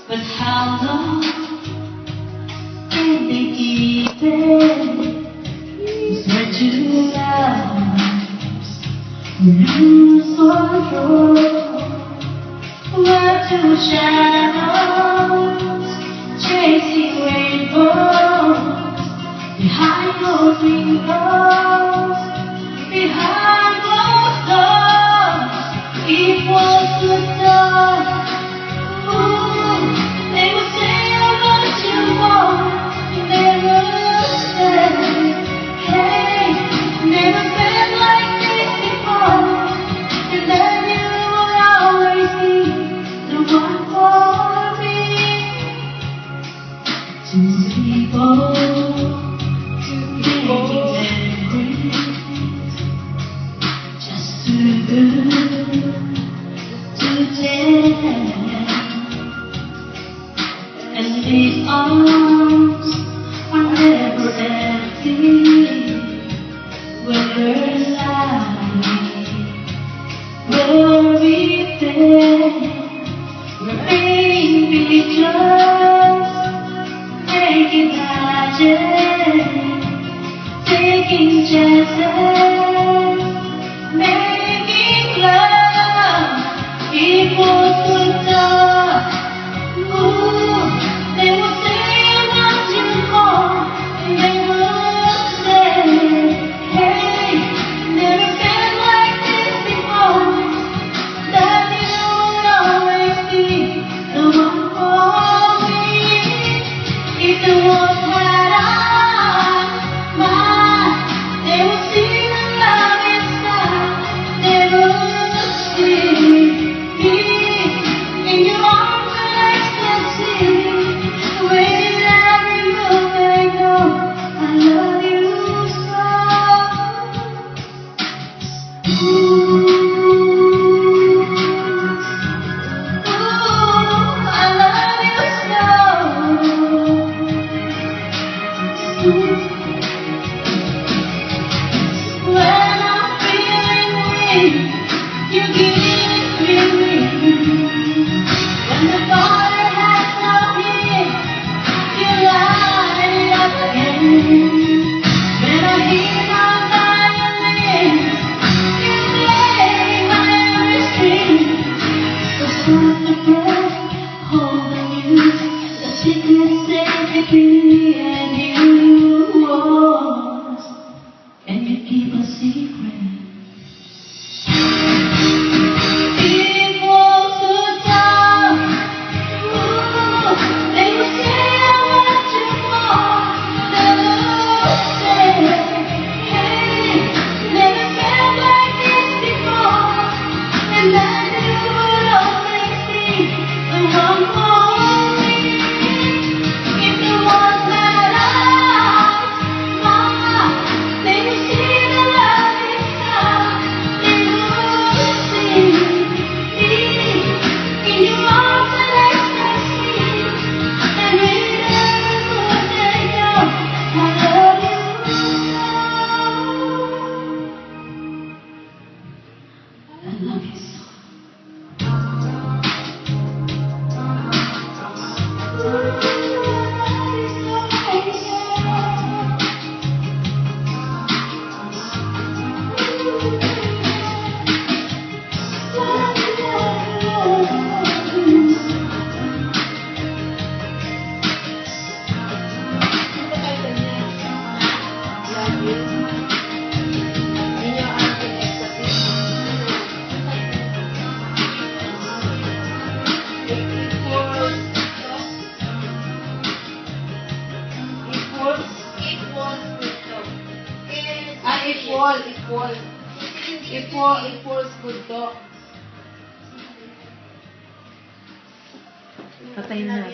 But how long can they keep it? Swear to lives, lose control. Where to shadows, chasing rainbows, behind those windows, behind those doors. It was the dark. They would say how much you want. You never said, hey, never been like this before. And then you will always be the one for me. Two people, just too good to tell. And these arms are never empty. Whether alive, worry there, remain because making magic, taking chances, making love. It was the dark. They will say about you more. They will say, hey, never been like this before. That you will always be the one for me. If the world had eyes, they will see the love inside. They will see me in your arms and ecstasy. Wherever you may go, I love you so. I love you so. When I'm feeling weak, you give me relief. When the fire has no heat, you light it up again. When I hear my violin, you make my every scream. The sound of breath holding you, the sickness set me free, and you was, and you keep a secret. It was the dark. They would say how much you want. They would say, hey, never felt like this before. And that you would always be the one for me. If there was that they would see the love inside. They would see me in your arms and ecstasy. And wherever they go, I love you so. I love you so. Equals good to. Patay na.